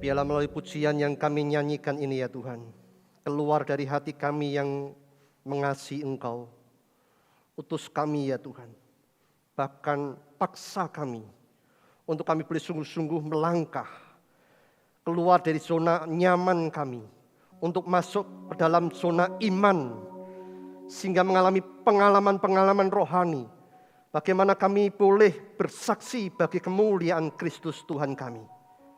Biarlah melalui pujian yang kami nyanyikan ini ya Tuhan, keluar dari hati kami yang mengasihi Engkau. Utus kami ya Tuhan, bahkan paksa kami untuk kami boleh sungguh-sungguh melangkah keluar dari zona nyaman kami untuk masuk ke dalam zona iman, sehingga mengalami pengalaman-pengalaman rohani. Bagaimana kami boleh bersaksi bagi kemuliaan Kristus Tuhan kami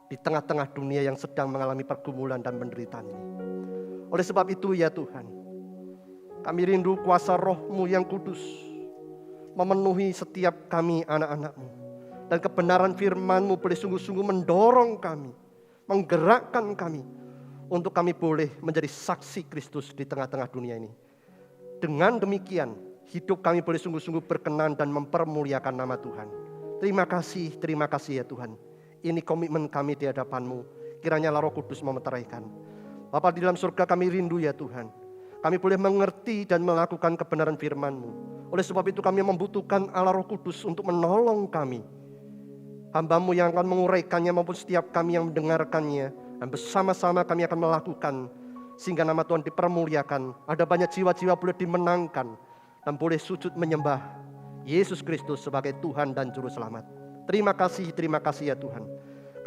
di tengah-tengah dunia yang sedang mengalami pergumulan dan penderitaan ini. Oleh sebab itu ya Tuhan, kami rindu kuasa Roh-Mu yang kudus memenuhi setiap kami anak-anak-Mu. Dan kebenaran firman-Mu boleh sungguh-sungguh mendorong kami, menggerakkan kami untuk kami boleh menjadi saksi Kristus di tengah-tengah dunia ini. Dengan demikian, hidup kami boleh sungguh-sungguh berkenan dan mempermuliakan nama Tuhan. Terima kasih ya Tuhan. Ini komitmen kami di hadapan-Mu. Kiranya Roh Kudus memeteraikan. Bapa di dalam surga, kami rindu ya Tuhan. Kami boleh mengerti dan melakukan kebenaran firman-Mu. Oleh sebab itu kami membutuhkan Allah Roh Kudus untuk menolong kami. Hamba-Mu yang akan menguraikannya maupun setiap kami yang mendengarkannya. Dan bersama-sama kami akan melakukan sehingga nama Tuhan dipermuliakan. Ada banyak jiwa-jiwa boleh dimenangkan dan boleh sujud menyembah Yesus Kristus sebagai Tuhan dan Juru Selamat. Terima kasih ya Tuhan.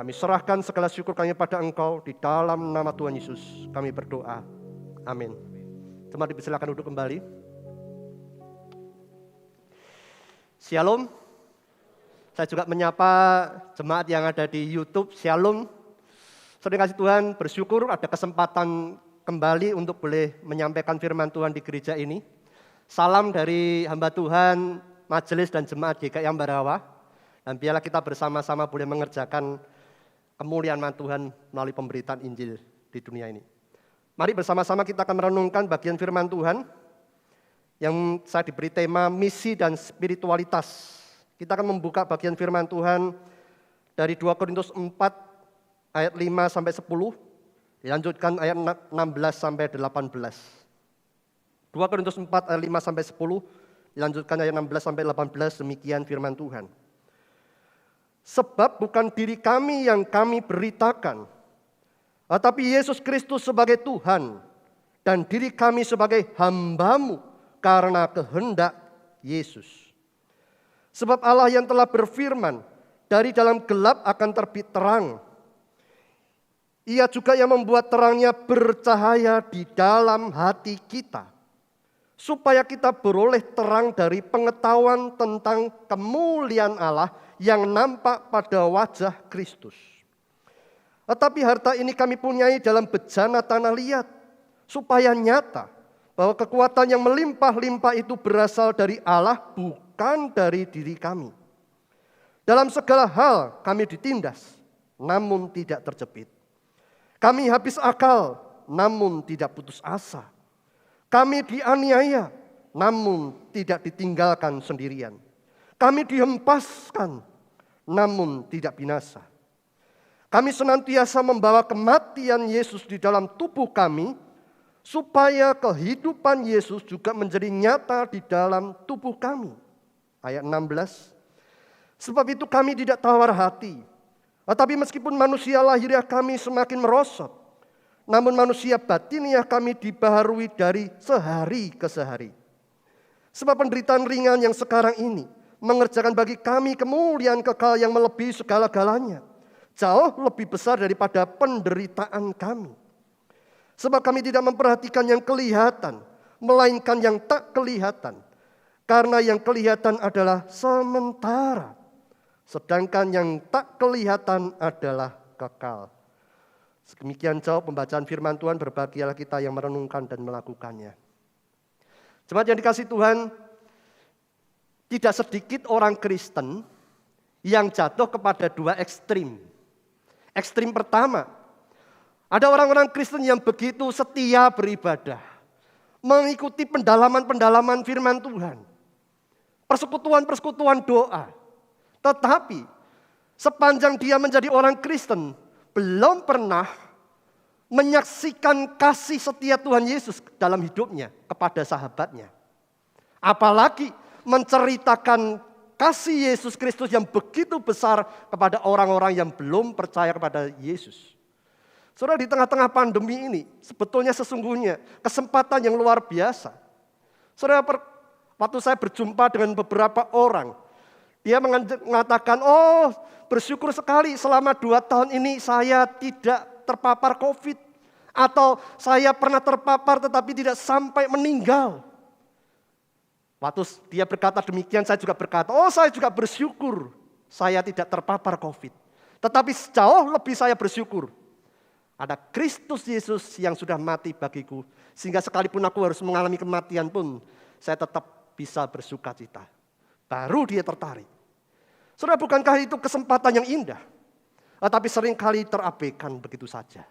Kami serahkan segala syukur kami pada Engkau di dalam nama Tuhan Yesus. Kami berdoa. Amin. Jemaat dipersilakan duduk kembali. Shalom. Saya juga menyapa jemaat yang ada di YouTube. Shalom. Saudara kasih Tuhan, bersyukur ada kesempatan kembali untuk boleh menyampaikan firman Tuhan di gereja ini. Salam dari hamba Tuhan, majelis dan jemaat GKI Ambarawa. Dan biarlah kita bersama-sama boleh mengerjakan kemuliaan Tuhan melalui pemberitaan Injil di dunia ini. Mari bersama-sama kita akan merenungkan bagian firman Tuhan yang saya diberi tema misi dan spiritualitas. Kita akan membuka bagian firman Tuhan dari 2 Korintus 4 ayat 5 sampai 10, dilanjutkan ayat 16 sampai 18. 2 Korintus 4 ayat 5 sampai 10, dilanjutkan ayat 16 sampai 18, demikian firman Tuhan. Sebab bukan diri kami yang kami beritakan, tetapi Yesus Kristus sebagai Tuhan dan diri kami sebagai hamba-Mu karena kehendak Yesus. Sebab Allah yang telah berfirman, dari dalam gelap akan terbit terang. Ia juga yang membuat terangnya bercahaya di dalam hati kita, supaya kita beroleh terang dari pengetahuan tentang kemuliaan Allah yang nampak pada wajah Kristus. Tetapi harta ini kami punyai dalam bejana tanah liat, supaya nyata bahwa kekuatan yang melimpah-limpah itu berasal dari Allah, bukan dari diri kami. Dalam segala hal kami ditindas, namun tidak terjepit. Kami habis akal, namun tidak putus asa. Kami dianiaya, namun tidak ditinggalkan sendirian. Kami dihempaskan, namun tidak binasa. Kami senantiasa membawa kematian Yesus di dalam tubuh kami, supaya kehidupan Yesus juga menjadi nyata di dalam tubuh kami. Ayat 16. Sebab itu kami tidak tawar hati. Tetapi meskipun manusia lahiriah kami semakin merosot, namun manusia batiniah kami dibaharui dari sehari ke sehari. Sebab penderitaan ringan yang sekarang ini mengerjakan bagi kami kemuliaan kekal yang melebihi segala-galanya, jauh lebih besar daripada penderitaan kami. Sebab kami tidak memperhatikan yang kelihatan, melainkan yang tak kelihatan. Karena yang kelihatan adalah sementara, sedangkan yang tak kelihatan adalah kekal. Demikian jauh pembacaan firman Tuhan, berbahagialah kita yang merenungkan dan melakukannya. Jemaat yang dikasihi Tuhan, tidak sedikit orang Kristen yang jatuh kepada dua ekstrim. Ekstrim pertama, ada orang-orang Kristen yang begitu setia beribadah, mengikuti pendalaman-pendalaman firman Tuhan, persekutuan-persekutuan doa. Tetapi sepanjang dia menjadi orang Kristen, belum pernah menyaksikan kasih setia Tuhan Yesus dalam hidupnya kepada sahabatnya. Apalagi menceritakan kasih Yesus Kristus yang begitu besar kepada orang-orang yang belum percaya kepada Yesus. Saudara, di tengah-tengah pandemi ini, sebetulnya sesungguhnya kesempatan yang luar biasa. Saudara, waktu saya berjumpa dengan beberapa orang, dia mengatakan, oh bersyukur sekali selama 2 tahun ini saya tidak terpapar COVID. Atau saya pernah terpapar tetapi tidak sampai meninggal. Waktu dia berkata demikian, saya juga berkata, oh saya juga bersyukur saya tidak terpapar COVID. Tetapi jauh lebih saya bersyukur. Ada Kristus Yesus yang sudah mati bagiku. Sehingga sekalipun aku harus mengalami kematian pun, saya tetap bisa bersuka cita. Baru dia tertarik. Saudara, bukankah itu kesempatan yang indah? Tetapi seringkali terabaikan begitu saja.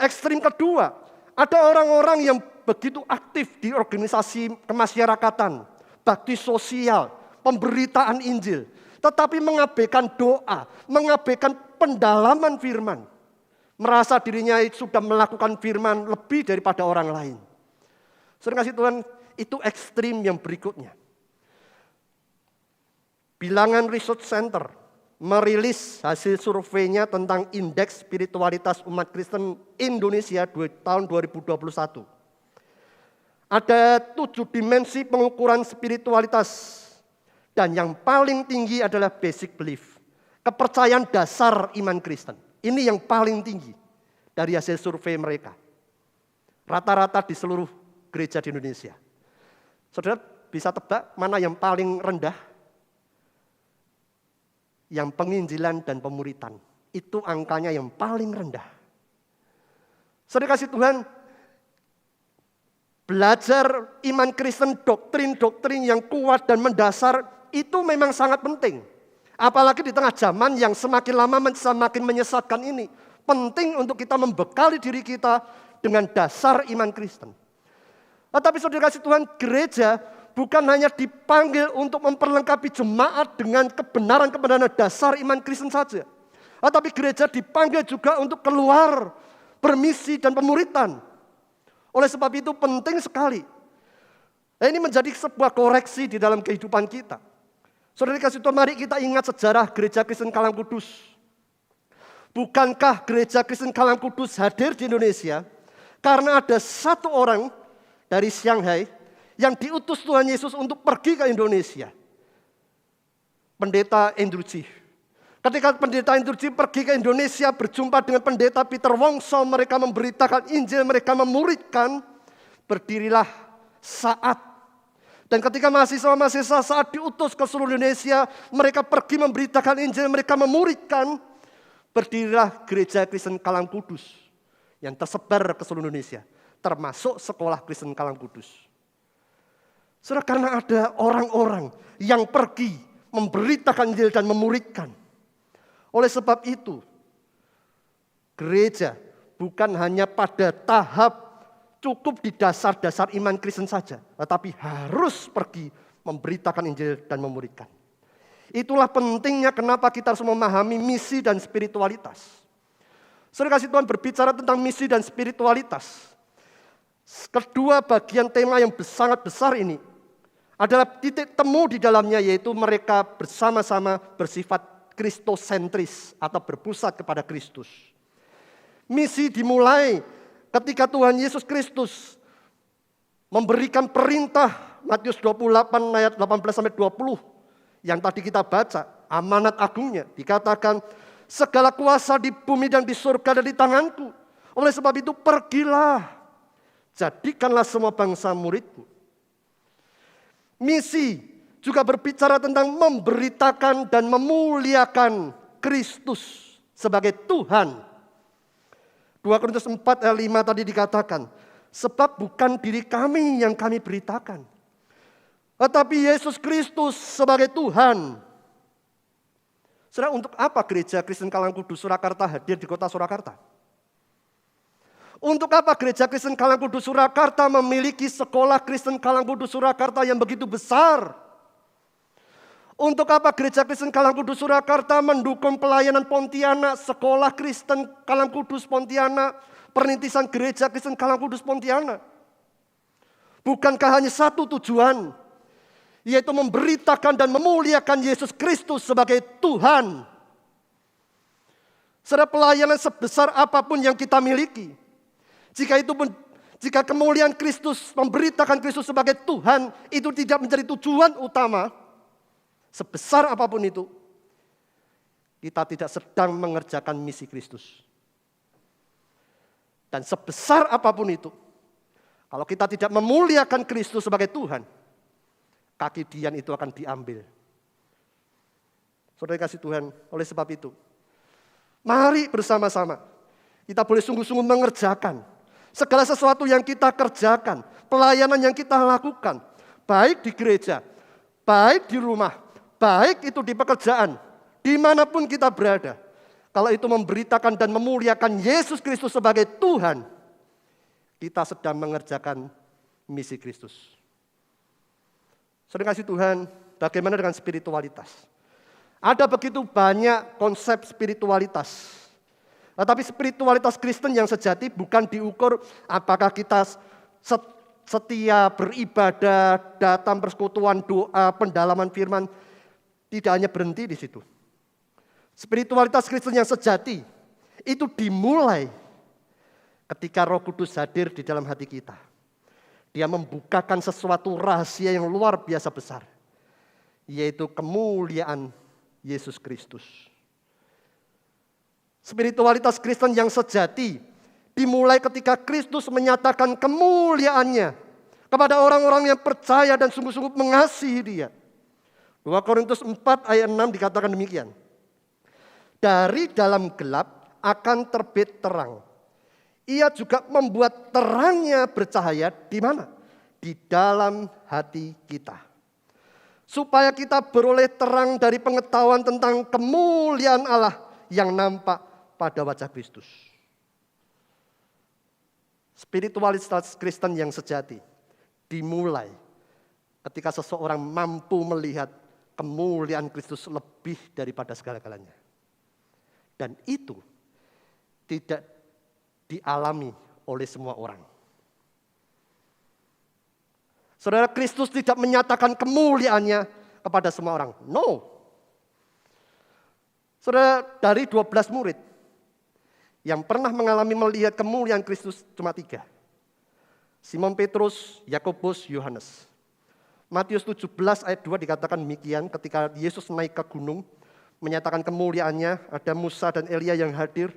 Ekstrim kedua, ada orang-orang yang begitu aktif di organisasi kemasyarakatan, bakti sosial, pemberitaan Injil, tetapi mengabaikan doa, mengabaikan pendalaman firman. Merasa dirinya sudah melakukan firman lebih daripada orang lain. Saudara kasih Tuhan, itu ekstrim yang berikutnya. Bilangan Research Center merilis hasil surveinya tentang indeks spiritualitas umat Kristen Indonesia tahun 2021. Ada 7 dimensi pengukuran spiritualitas. Dan yang paling tinggi adalah basic belief. Kepercayaan dasar iman Kristen. Ini yang paling tinggi dari hasil survei mereka. Rata-rata di seluruh gereja di Indonesia. Saudara bisa tebak mana yang paling rendah? Yang penginjilan dan pemuritan. Itu angkanya yang paling rendah. Saudara kasih Tuhan, belajar iman Kristen, doktrin-doktrin yang kuat dan mendasar, itu memang sangat penting. Apalagi di tengah zaman yang semakin lama semakin menyesatkan ini. Penting untuk kita membekali diri kita dengan dasar iman Kristen. Tetapi saudara kasih Tuhan, gereja bukan hanya dipanggil untuk memperlengkapi jemaat dengan kebenaran-kebenaran dasar iman Kristen saja. Tetapi gereja dipanggil juga untuk keluar bermisi dan pemuritan. Oleh sebab itu penting sekali. Ini menjadi sebuah koreksi di dalam kehidupan kita. Saudara kasih Tuhan, mari kita ingat sejarah Gereja Kristen Kalang Kudus. Bukankah Gereja Kristen Kalang Kudus hadir di Indonesia karena ada satu orang dari Shanghai yang diutus Tuhan Yesus untuk pergi ke Indonesia. Pendeta Andrew Chi. Ketika pendeta Andrew Chi pergi ke Indonesia berjumpa dengan pendeta Peter Wongso, mereka memberitakan Injil, mereka memuridkan, berdirilah saat. Dan ketika mahasiswa-mahasiswa saat diutus ke seluruh Indonesia, mereka pergi memberitakan Injil, mereka memuridkan, berdirilah Gereja Kristen Kalang Kudus yang tersebar ke seluruh Indonesia, termasuk Sekolah Kristen Kalang Kudus. Saudara, karena ada orang-orang yang pergi memberitakan Injil dan memuridkan. Oleh sebab itu, gereja bukan hanya pada tahap cukup di dasar-dasar iman Kristen saja, tetapi harus pergi memberitakan Injil dan memuridkan. Itulah pentingnya kenapa kita harus memahami misi dan spiritualitas. Saudara kasih Tuhan, berbicara tentang misi dan spiritualitas. Kedua bagian tema yang sangat besar ini adalah titik temu di dalamnya, yaitu mereka bersama-sama bersifat kristosentris atau berpusat kepada Kristus. Misi dimulai ketika Tuhan Yesus Kristus memberikan perintah, Matius 28 ayat 18-20 yang tadi kita baca, amanat agungnya dikatakan, segala kuasa di bumi dan di surga ada di tanganku. Oleh sebab itu pergilah, jadikanlah semua bangsa muridku. Misi juga berbicara tentang memberitakan dan memuliakan Kristus sebagai Tuhan. 2 Korintus 4 ayat 5 tadi dikatakan, sebab bukan diri kami yang kami beritakan, tetapi Yesus Kristus sebagai Tuhan. Saudara, untuk apa Gereja Kristen Kalang Kudus Surakarta hadir di kota Surakarta? Untuk apa Gereja Kristen Kalang Kudus Surakarta memiliki sekolah Kristen Kalang Kudus Surakarta yang begitu besar? Untuk apa Gereja Kristen Kalang Kudus Surakarta mendukung pelayanan Pontianak, sekolah Kristen Kalang Kudus Pontianak, perintisan Gereja Kristen Kalang Kudus Pontianak? Bukankah hanya satu tujuan, yaitu memberitakan dan memuliakan Yesus Kristus sebagai Tuhan? Saudara, pelayanan sebesar apapun yang kita miliki, jika kemuliaan Kristus, memberitakan Kristus sebagai Tuhan, itu tidak menjadi tujuan utama, sebesar apapun itu, kita tidak sedang mengerjakan misi Kristus. Dan sebesar apapun itu, kalau kita tidak memuliakan Kristus sebagai Tuhan, kaki dian itu akan diambil. Saudara kasih Tuhan, oleh sebab itu, mari bersama-sama kita boleh sungguh-sungguh mengerjakan segala sesuatu yang kita kerjakan, pelayanan yang kita lakukan, baik di gereja, baik di rumah, baik itu di pekerjaan, dimanapun kita berada. Kalau itu memberitakan dan memuliakan Yesus Kristus sebagai Tuhan, kita sedang mengerjakan misi Kristus. Saudara kasih Tuhan, bagaimana dengan spiritualitas? Ada begitu banyak konsep spiritualitas. Tetapi spiritualitas Kristen yang sejati bukan diukur apakah kita setia beribadah, datang persekutuan, doa, pendalaman firman. Tidak hanya berhenti di situ. Spiritualitas Kristen yang sejati itu dimulai ketika Roh Kudus hadir di dalam hati kita. Dia membukakan sesuatu rahasia yang luar biasa besar, yaitu kemuliaan Yesus Kristus. Spiritualitas Kristen yang sejati dimulai ketika Kristus menyatakan kemuliaannya kepada orang-orang yang percaya dan sungguh-sungguh mengasihi Dia. 2 Korintus 4 ayat 6 dikatakan demikian. Dari dalam gelap akan terbit terang. Ia juga membuat terangnya bercahaya di mana? Di dalam hati kita. Supaya kita beroleh terang dari pengetahuan tentang kemuliaan Allah yang nampak pada wajah Kristus. Spiritualitas Kristen yang sejati dimulai ketika seseorang mampu melihat kemuliaan Kristus lebih daripada segala-galanya. Dan itu tidak dialami oleh semua orang. Saudara, Kristus tidak menyatakan kemuliaannya kepada semua orang. No. Saudara, dari 12 murid yang pernah mengalami melihat kemuliaan Kristus cuma 3. Simon Petrus, Yakobus, Yohanes. Matius 17 ayat 2 dikatakan demikian, ketika Yesus naik ke gunung, menyatakan kemuliaannya, ada Musa dan Elia yang hadir.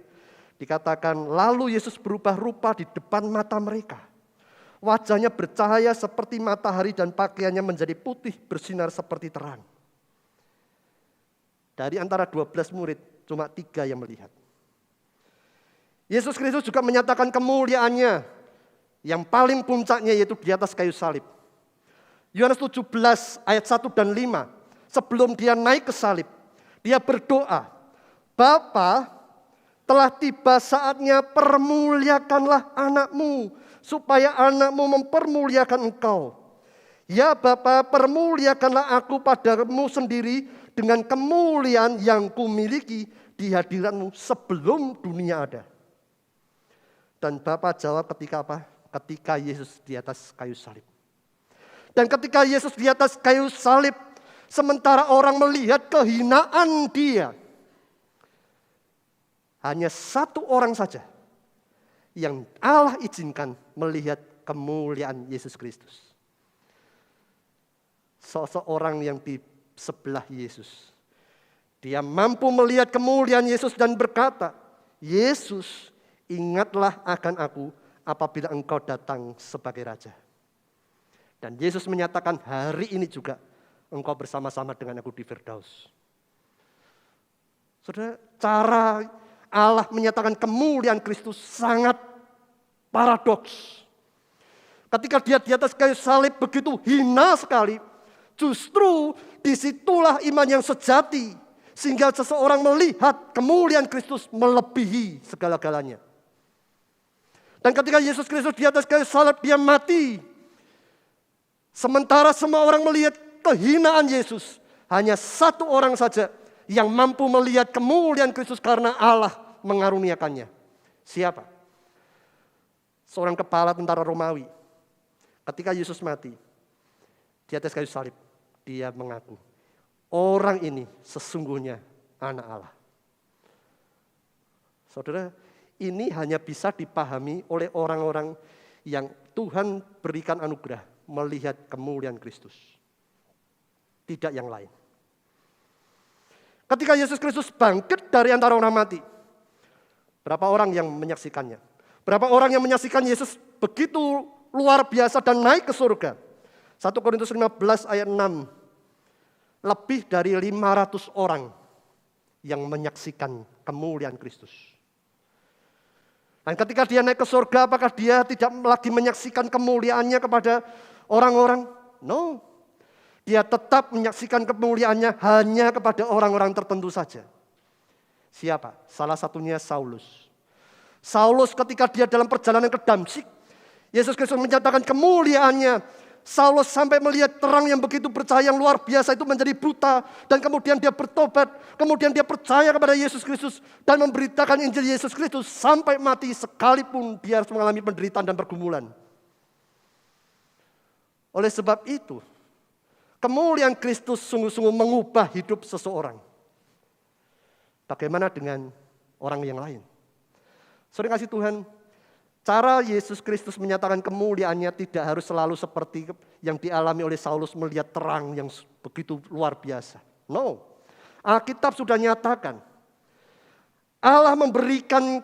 Dikatakan, lalu Yesus berubah rupa di depan mata mereka. Wajahnya bercahaya seperti matahari dan pakaiannya menjadi putih bersinar seperti terang. Dari antara 12 murid, cuma 3 yang melihat. Yesus Kristus juga menyatakan kemuliaannya yang paling puncaknya yaitu di atas kayu salib. Yohanes 17 ayat 1 dan 5. Sebelum dia naik ke salib, dia berdoa, Bapa, telah tiba saatnya permuliakanlah anakmu, supaya anakmu mempermuliakan engkau. Ya Bapa, permuliakanlah aku padamu sendiri dengan kemuliaan yang kumiliki di hadiratmu sebelum dunia ada. Dan Bapa jawab ketika apa? Ketika Yesus di atas kayu salib. Dan ketika Yesus di atas kayu salib, sementara orang melihat kehinaan dia, hanya 1 orang saja yang Allah izinkan melihat kemuliaan Yesus Kristus. Seseorang yang di sebelah Yesus. Dia mampu melihat kemuliaan Yesus dan berkata, Yesus, ingatlah akan aku apabila engkau datang sebagai Raja. Dan Yesus menyatakan, hari ini juga engkau bersama-sama dengan aku di Firdaus. Saudara, cara Allah menyatakan kemuliaan Kristus sangat paradoks. Ketika dia di atas kayu salib begitu hina sekali, justru disitulah iman yang sejati. Sehingga seseorang melihat kemuliaan Kristus melebihi segala-galanya. Dan ketika Yesus Kristus di atas kayu salib, dia mati. Sementara semua orang melihat kehinaan Yesus, hanya 1 orang saja yang mampu melihat kemuliaan Kristus karena Allah mengaruniakannya. Siapa? Seorang kepala tentara Romawi. Ketika Yesus mati di atas kayu salib, dia mengaku, orang ini sesungguhnya anak Allah. Saudara, ini hanya bisa dipahami oleh orang-orang yang Tuhan berikan anugerah melihat kemuliaan Kristus. Tidak yang lain. Ketika Yesus Kristus bangkit dari antara orang mati, berapa orang yang menyaksikannya? Berapa orang yang menyaksikan Yesus begitu luar biasa dan naik ke surga? 1 Korintus 15 ayat 6. Lebih dari 500 orang yang menyaksikan kemuliaan Kristus. Dan ketika dia naik ke surga, apakah dia tidak lagi menyaksikan kemuliaannya kepada orang-orang? No. Dia tetap menyaksikan kemuliaannya hanya kepada orang-orang tertentu saja. Siapa? Salah satunya Saulus. Saulus ketika dia dalam perjalanan ke Damsyik, Yesus Kristus menyatakan kemuliaannya. Saulus sampai melihat terang yang begitu bercahaya yang luar biasa itu menjadi buta. Dan kemudian dia bertobat. Kemudian dia percaya kepada Yesus Kristus. Dan memberitakan Injil Yesus Kristus sampai mati sekalipun dia harus mengalami penderitaan dan pergumulan. Oleh sebab itu, kemuliaan Kristus sungguh-sungguh mengubah hidup seseorang. Bagaimana dengan orang yang lain? Saudara kasih Tuhan, cara Yesus Kristus menyatakan kemuliaannya tidak harus selalu seperti yang dialami oleh Saulus melihat terang yang begitu luar biasa. No. Alkitab sudah nyatakan. Allah memberikan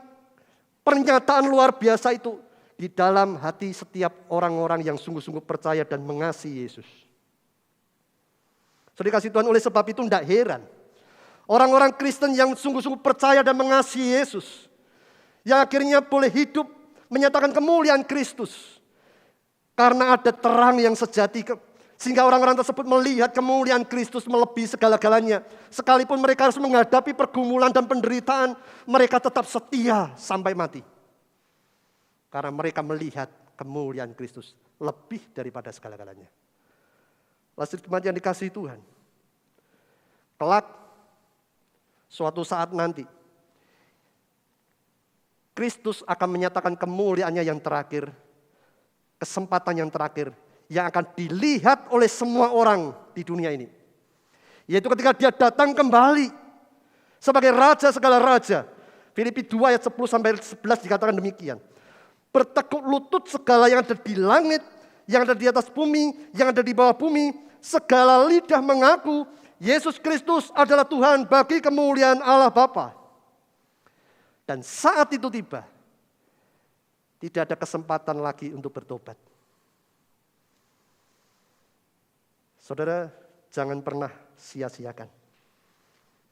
pernyataan luar biasa itu di dalam hati setiap orang-orang yang sungguh-sungguh percaya dan mengasihi Yesus. Saudara kasih Tuhan, oleh sebab itu tidak heran. Orang-orang Kristen yang sungguh-sungguh percaya dan mengasihi Yesus. Yang akhirnya boleh hidup menyatakan kemuliaan Kristus. Karena ada terang yang sejati. Sehingga orang-orang tersebut melihat kemuliaan Kristus melebihi segala-galanya. Sekalipun mereka harus menghadapi pergumulan dan penderitaan. Mereka tetap setia sampai mati. Karena mereka melihat kemuliaan Kristus lebih daripada segala-galanya. Lalu jemaat yang dikasihi Tuhan. Kelak, suatu saat nanti. Kristus akan menyatakan kemuliaannya yang terakhir, kesempatan yang terakhir, yang akan dilihat oleh semua orang di dunia ini. Yaitu ketika dia datang kembali sebagai Raja segala Raja. Filipi 2 ayat 10-11 dikatakan demikian. Bertekuk lutut segala yang ada di langit, yang ada di atas bumi, yang ada di bawah bumi, segala lidah mengaku Yesus Kristus adalah Tuhan bagi kemuliaan Allah Bapa. Dan saat itu tiba, tidak ada kesempatan lagi untuk bertobat. Saudara, jangan pernah sia-siakan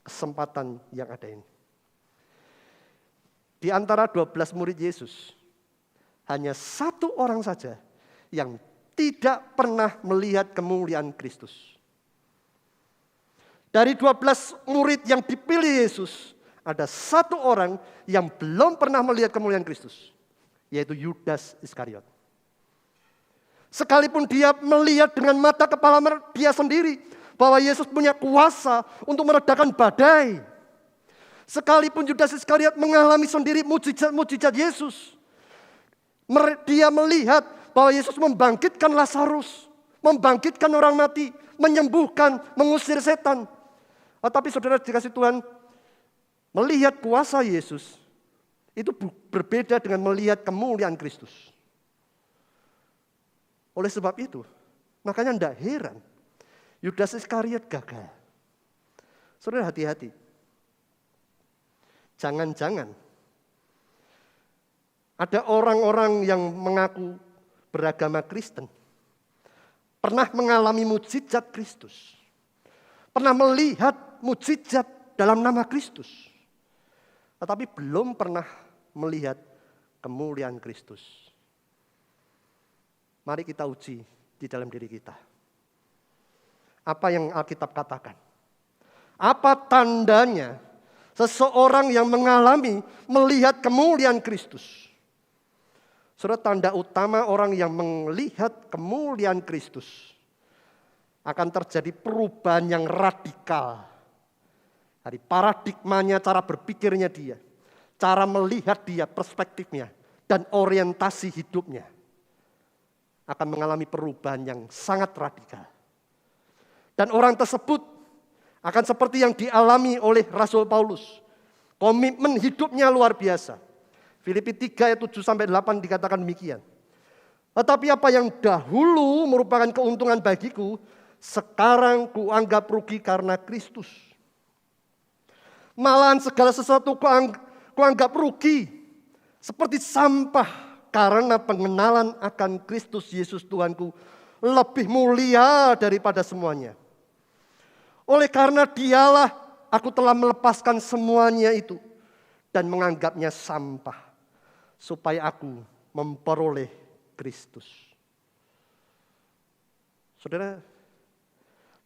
kesempatan yang ada ini. Di antara 12 murid Yesus, hanya satu orang saja yang tidak pernah melihat kemuliaan Kristus. Dari 12 murid yang dipilih Yesus, ada satu orang yang belum pernah melihat kemuliaan Kristus, yaitu Yudas Iskariot. Sekalipun dia melihat dengan mata kepala dia sendiri bahwa Yesus punya kuasa untuk meredakan badai. Sekalipun Yudas Iskariot mengalami sendiri mujizat-mujizat Yesus. Dia melihat bahwa Yesus membangkitkan Lazarus, membangkitkan orang mati, menyembuhkan, mengusir setan. Tapi saudara dikasih Tuhan, melihat kuasa Yesus itu berbeda dengan melihat kemuliaan Kristus. Oleh sebab itu, makanya tidak heran Yudas Iskariot gagal. Saudara hati-hati. Jangan-jangan ada orang-orang yang mengaku beragama Kristen, pernah mengalami mujizat Kristus, pernah melihat mujizat dalam nama Kristus, tetapi belum pernah melihat kemuliaan Kristus. Mari kita uji di dalam diri kita. Apa yang Alkitab katakan? Apa tandanya seseorang yang mengalami melihat kemuliaan Kristus? Saudara, tanda utama orang yang melihat kemuliaan Kristus akan terjadi perubahan yang radikal. Dari paradigmanya, cara berpikirnya dia, cara melihat dia, perspektifnya, dan orientasi hidupnya akan mengalami perubahan yang sangat radikal. Dan orang tersebut akan seperti yang dialami oleh Rasul Paulus. Komitmen hidupnya luar biasa. Filipi 3 ayat 7-8 dikatakan demikian. Tetapi apa yang dahulu merupakan keuntungan bagiku, sekarang kuanggap rugi karena Kristus. Malahan segala sesuatu kuanggap rugi, seperti sampah, karena pengenalan akan Kristus Yesus Tuhanku lebih mulia daripada semuanya. Oleh karena Dialah aku telah melepaskan semuanya itu dan menganggapnya sampah, supaya aku memperoleh Kristus. Saudara,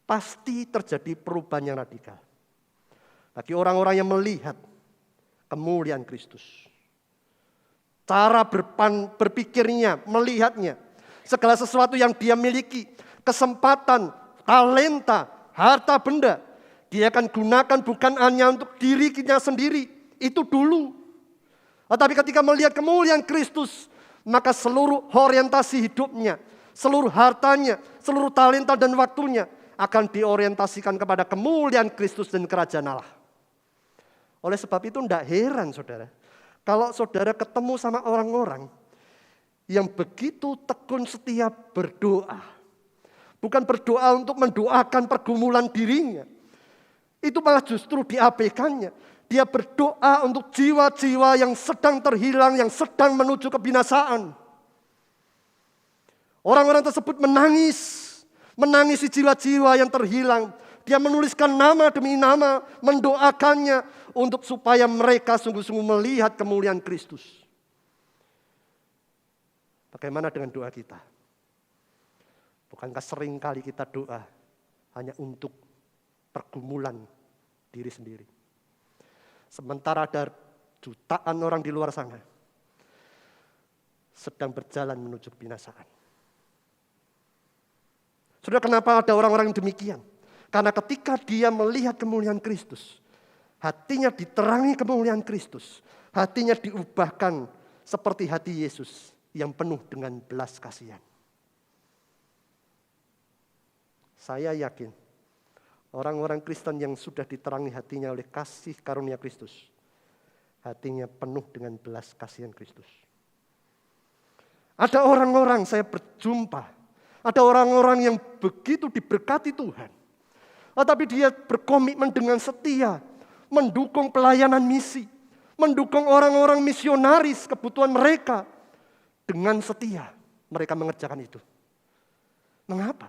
pasti terjadi perubahan yang radikal bagi orang-orang yang melihat kemuliaan Kristus. Cara berpikirnya, melihatnya, segala sesuatu yang dia miliki, kesempatan, talenta, harta benda, dia akan gunakan bukan hanya untuk dirinya sendiri, itu dulu. Tetapi ketika melihat kemuliaan Kristus, maka seluruh orientasi hidupnya, seluruh hartanya, seluruh talenta dan waktunya akan diorientasikan kepada kemuliaan Kristus dan kerajaan Allah. Oleh sebab itu tidak heran saudara, kalau saudara ketemu sama orang-orang yang begitu tekun setia berdoa. Bukan berdoa untuk mendoakan pergumulan dirinya. Itu malah justru diabaikannya. Dia berdoa untuk jiwa-jiwa yang sedang terhilang, yang sedang menuju kebinasaan. Orang-orang tersebut menangisi jiwa-jiwa yang terhilang. Dia menuliskan nama demi nama, mendoakannya untuk supaya mereka sungguh-sungguh melihat kemuliaan Kristus. Bagaimana dengan doa kita? Bukankah sering kali kita doa hanya untuk pergumulan diri sendiri? Sementara ada jutaan orang di luar sana sedang berjalan menuju kebinasaan. Saudara, kenapa ada orang-orang yang demikian? Karena ketika dia melihat kemuliaan Kristus, hatinya diterangi kemuliaan Kristus, hatinya diubahkan seperti hati Yesus yang penuh dengan belas kasihan. Saya yakin orang-orang Kristen yang sudah diterangi hatinya oleh kasih karunia Kristus, hatinya penuh dengan belas kasihan Kristus. Ada orang-orang saya berjumpa, ada orang-orang yang begitu diberkati Tuhan, tetapi dia berkomitmen dengan setia, mendukung pelayanan misi, mendukung orang-orang misionaris kebutuhan mereka. Dengan setia mereka mengerjakan itu. Mengapa?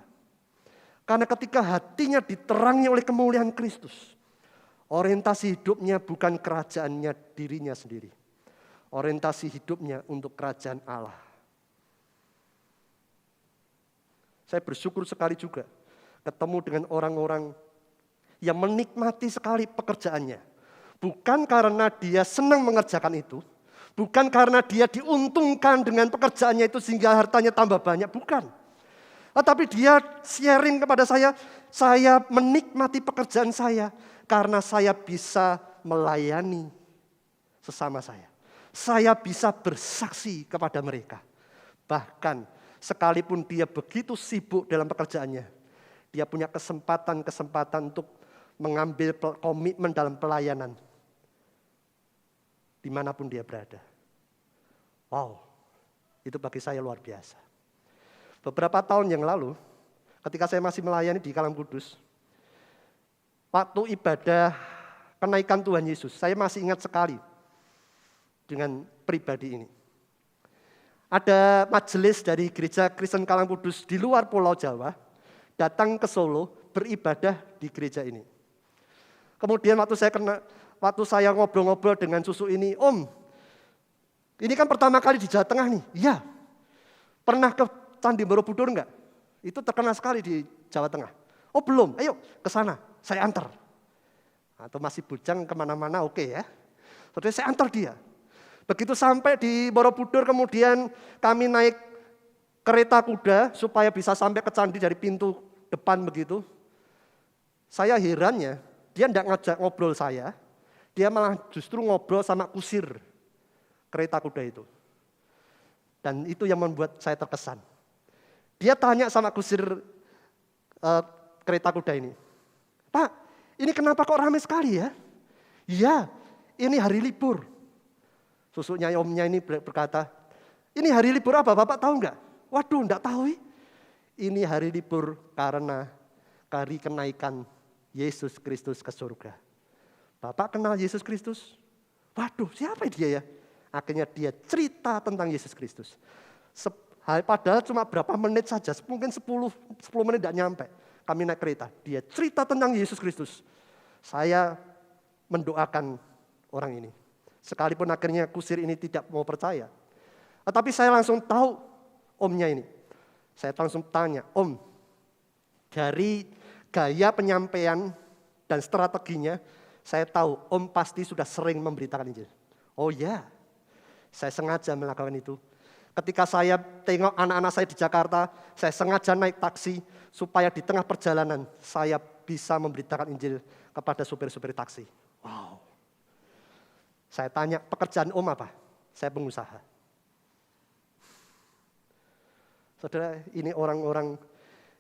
Karena ketika hatinya diterangi oleh kemuliaan Kristus, orientasi hidupnya bukan kerajaannya dirinya sendiri. Orientasi hidupnya untuk kerajaan Allah. Saya bersyukur sekali juga ketemu dengan orang-orang yang menikmati sekali pekerjaannya. Bukan karena dia senang mengerjakan itu. Bukan karena dia diuntungkan dengan pekerjaannya itu sehingga hartanya tambah banyak. Bukan. Tetapi dia sharing kepada saya menikmati pekerjaan saya karena saya bisa melayani sesama saya. Saya bisa bersaksi kepada mereka. Bahkan sekalipun dia begitu sibuk dalam pekerjaannya, dia punya kesempatan untuk mengambil komitmen dalam pelayanan dimanapun dia berada. Wow, itu bagi saya luar biasa. Beberapa tahun yang lalu, ketika saya masih melayani di Kalam Kudus, waktu ibadah kenaikan Tuhan Yesus, saya masih ingat sekali dengan pribadi ini. Ada majelis dari gereja Kristen Kalam Kudus di luar Pulau Jawa, datang ke Solo beribadah di gereja ini. Kemudian waktu saya ngobrol-ngobrol dengan susu ini, Om, ini kan pertama kali di Jawa Tengah nih. Iya, pernah ke Candi Borobudur enggak? Itu terkenal sekali di Jawa Tengah. Oh belum, ayo ke sana, saya antar. Atau masih bujang kemana-mana, oke ya. Terus saya antar dia. Begitu sampai di Borobudur, kemudian kami naik kereta kuda supaya bisa sampai ke candi dari pintu depan begitu. Saya herannya, dia tidak ngajak ngobrol saya, dia malah justru ngobrol sama kusir kereta kuda itu. Dan itu yang membuat saya terkesan. Dia tanya sama kusir kereta kuda ini, Pak, ini kenapa kok ramai sekali ya? Iya, ini hari libur. Susuknya omnya ini berkata, ini hari libur apa? Bapak tahu nggak? Waduh, nggak tahu. Ini hari libur karena hari kenaikan Yesus Kristus ke surga. Bapak kenal Yesus Kristus? Waduh, siapa dia ya? Akhirnya dia cerita tentang Yesus Kristus. Padahal cuma berapa menit saja, mungkin 10 menit tidak nyampe. Kami naik kereta, dia cerita tentang Yesus Kristus. Saya mendoakan orang ini. Sekalipun akhirnya kusir ini tidak mau percaya. Tetapi saya langsung tahu omnya ini. Saya langsung tanya, Om, dari gaya penyampaian dan strateginya, saya tahu Om pasti sudah sering memberitakan Injil. Oh ya, saya sengaja melakukan itu. Ketika saya tengok anak-anak saya di Jakarta, saya sengaja naik taksi supaya di tengah perjalanan saya bisa memberitakan Injil kepada supir-supir taksi. Wow. Saya tanya, pekerjaan Om apa? Saya pengusaha. Saudara, ini orang-orang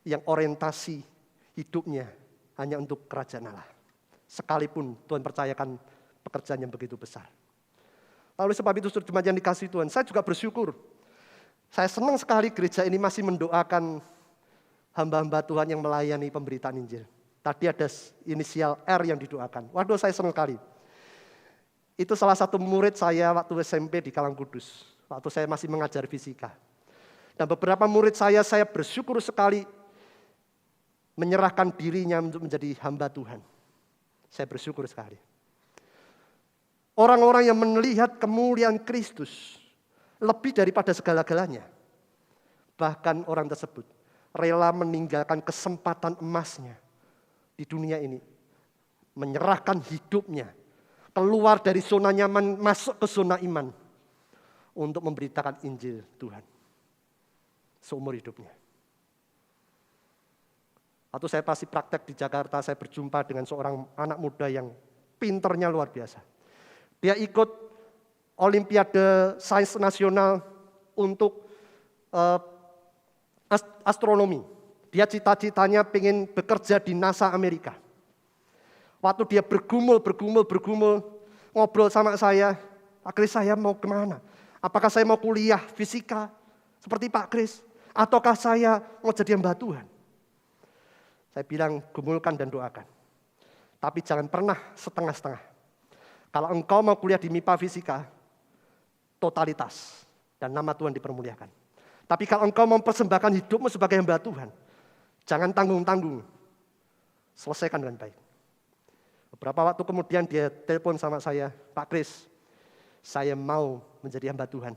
yang orientasi hidupnya hanya untuk kerajaan Allah. Sekalipun Tuhan percayakan pekerjaan yang begitu besar. Lalu sebab itu jemaat yang dikasihi Tuhan, saya juga bersyukur. Saya senang sekali gereja ini masih mendoakan hamba-hamba Tuhan yang melayani pemberitaan Injil. Tadi ada inisial R yang didoakan. Waduh, saya senang sekali. Itu salah satu murid saya waktu SMP di Kalangkudus. Waktu saya masih mengajar fisika. Dan beberapa murid saya bersyukur sekali menyerahkan dirinya untuk menjadi hamba Tuhan. Saya bersyukur sekali. Orang-orang yang melihat kemuliaan Kristus lebih daripada segala-galanya. Bahkan orang tersebut rela meninggalkan kesempatan emasnya di dunia ini. Menyerahkan hidupnya. Keluar dari zona nyaman, masuk ke zona iman. Untuk memberitakan Injil Tuhan. Seumur hidupnya. Atau saya pasti praktek di Jakarta, saya berjumpa dengan seorang anak muda yang pinternya luar biasa. Dia ikut Olimpiade Sains Nasional untuk astronomi. Dia cita-citanya pengen bekerja di NASA Amerika. Waktu dia bergumul, ngobrol sama saya, Pak Kris, saya mau kemana? Apakah saya mau kuliah fisika seperti Pak Kris? Ataukah saya mau jadi hamba Tuhan? Saya bilang, gumulkan dan doakan. Tapi jangan pernah setengah-setengah. Kalau engkau mau kuliah di MIPA fisika, totalitas dan nama Tuhan dipermuliakan. Tapi kalau engkau mempersembahkan hidupmu sebagai hamba Tuhan, jangan tanggung-tanggung. Selesaikan dengan baik. Beberapa waktu kemudian dia telepon sama saya, Pak Kris, saya mau menjadi hamba Tuhan.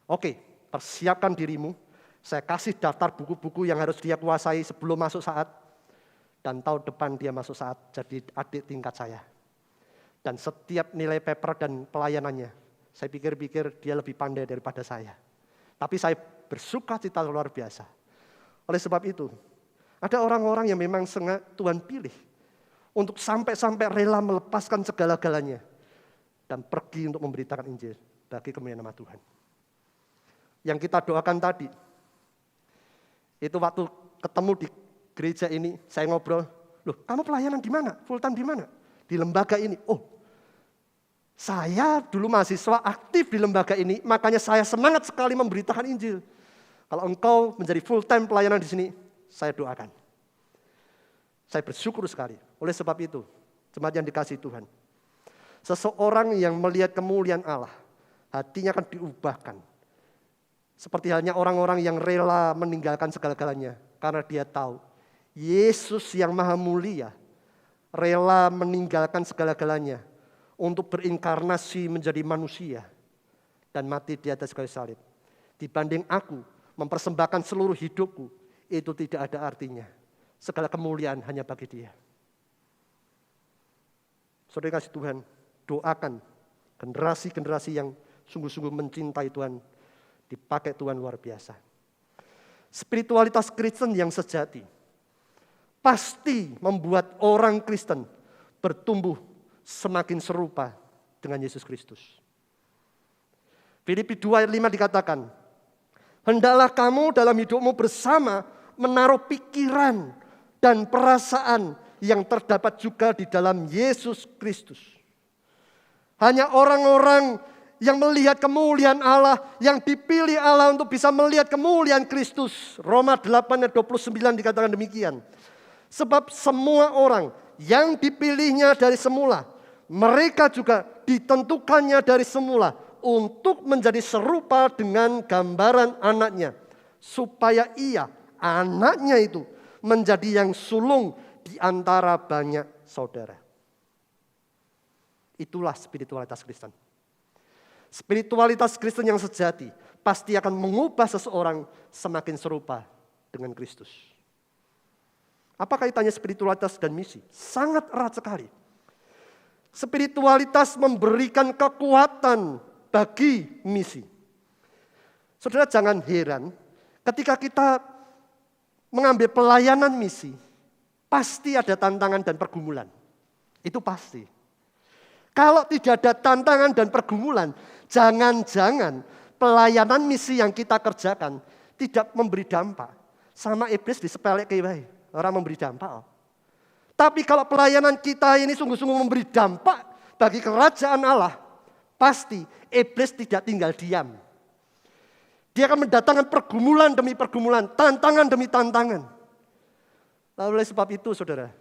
Oke, persiapkan dirimu. Saya kasih daftar buku-buku yang harus dia kuasai sebelum masuk saat. Dan tahun depan dia masuk saat jadi adik tingkat saya. Dan setiap nilai paper dan pelayanannya, saya pikir-pikir dia lebih pandai daripada saya. Tapi saya bersuka cita luar biasa. Oleh sebab itu, ada orang-orang yang memang sengaja Tuhan pilih untuk sampai-sampai rela melepaskan segala-galanya dan pergi untuk memberitakan Injil bagi kemuliaan nama Tuhan. Yang kita doakan tadi, itu waktu ketemu di gereja ini, saya ngobrol, loh kamu pelayanan di mana? Full time di mana? Di lembaga ini. Oh, saya dulu mahasiswa aktif di lembaga ini, makanya saya semangat sekali memberitakan Injil. Kalau engkau menjadi full time pelayanan di sini, saya doakan. Saya bersyukur sekali. Oleh sebab itu, jemaat yang dikasihi Tuhan, seseorang yang melihat kemuliaan Allah, hatinya akan diubahkan. Seperti halnya orang-orang yang rela meninggalkan segala-galanya, karena dia tahu Yesus yang maha mulia rela meninggalkan segala-galanya untuk berinkarnasi menjadi manusia dan mati di atas kayu salib. Dibanding aku mempersembahkan seluruh hidupku, itu tidak ada artinya. Segala kemuliaan hanya bagi Dia. Saudara kasih Tuhan, doakan generasi-generasi yang sungguh-sungguh mencintai Tuhan, dipakai Tuhan luar biasa. Spiritualitas Kristen yang sejati pasti membuat orang Kristen bertumbuh semakin serupa dengan Yesus Kristus. Filipi 2 ayat 5 dikatakan, hendaklah kamu dalam hidupmu bersama menaruh pikiran dan perasaan yang terdapat juga di dalam Yesus Kristus. Hanya orang-orang yang melihat kemuliaan Allah, yang dipilih Allah untuk bisa melihat kemuliaan Kristus. Roma 8 ayat 29 dikatakan demikian. Sebab semua orang yang dipilihnya dari semula, mereka juga ditentukannya dari semula untuk menjadi serupa dengan gambaran anaknya. Supaya ia, anaknya itu, menjadi yang sulung di antara banyak saudara. Itulah spiritualitas Kristen. Spiritualitas Kristen yang sejati pasti akan mengubah seseorang semakin serupa dengan Kristus. Apa kaitannya spiritualitas dan misi? Sangat erat sekali. Spiritualitas memberikan kekuatan bagi misi. Saudara, jangan heran ketika kita mengambil pelayanan misi, pasti ada tantangan dan pergumulan. Itu pasti. Kalau tidak ada tantangan dan pergumulan, jangan-jangan pelayanan misi yang kita kerjakan tidak memberi dampak. Sama iblis disepelek wae, orang memberi dampak. Tapi kalau pelayanan kita ini sungguh-sungguh memberi dampak bagi kerajaan Allah, pasti iblis tidak tinggal diam. Dia akan mendatangkan pergumulan demi pergumulan, tantangan demi tantangan. Lalu oleh sebab itu, saudara,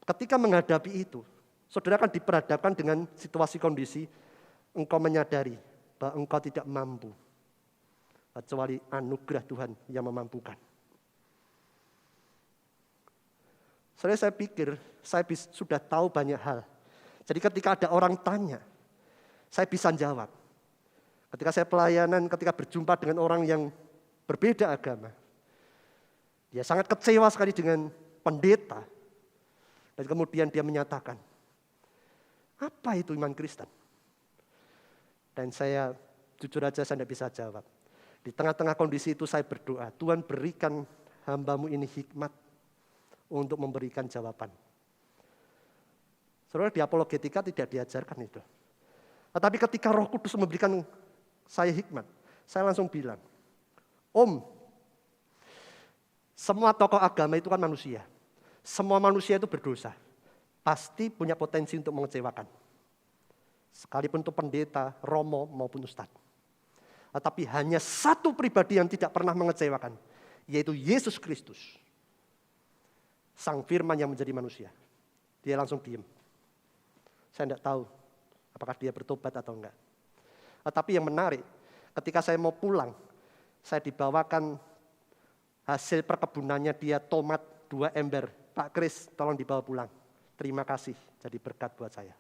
ketika menghadapi itu, saudara akan diperhadapkan dengan situasi kondisi engkau menyadari bahwa engkau tidak mampu. Kecuali anugerah Tuhan yang memampukan. Saya pikir saya sudah tahu banyak hal. Jadi ketika ada orang tanya, saya bisa jawab. Ketika saya pelayanan, ketika berjumpa dengan orang yang berbeda agama, dia sangat kecewa sekali dengan pendeta. Dan kemudian dia menyatakan, apa itu iman Kristen? Dan saya jujur aja saya tidak bisa jawab. Di tengah-tengah kondisi itu saya berdoa, Tuhan berikan hamba-Mu ini hikmat untuk memberikan jawaban. Saudara, di apologetika tidak diajarkan itu. Tetapi ketika Roh Kudus memberikan saya hikmat, saya langsung bilang, Om, semua tokoh agama itu kan manusia. Semua manusia itu berdosa. Pasti punya potensi untuk mengecewakan. Sekalipun itu pendeta, romo maupun ustadz. Tetapi hanya satu pribadi yang tidak pernah mengecewakan, yaitu Yesus Kristus. Sang firman yang menjadi manusia. Dia langsung diam. Saya tidak tahu apakah dia bertobat atau enggak. Tetapi yang menarik, ketika saya mau pulang, saya dibawakan hasil perkebunannya dia tomat 2 ember. Pak Kris, tolong dibawa pulang. Terima kasih, jadi berkat buat saya.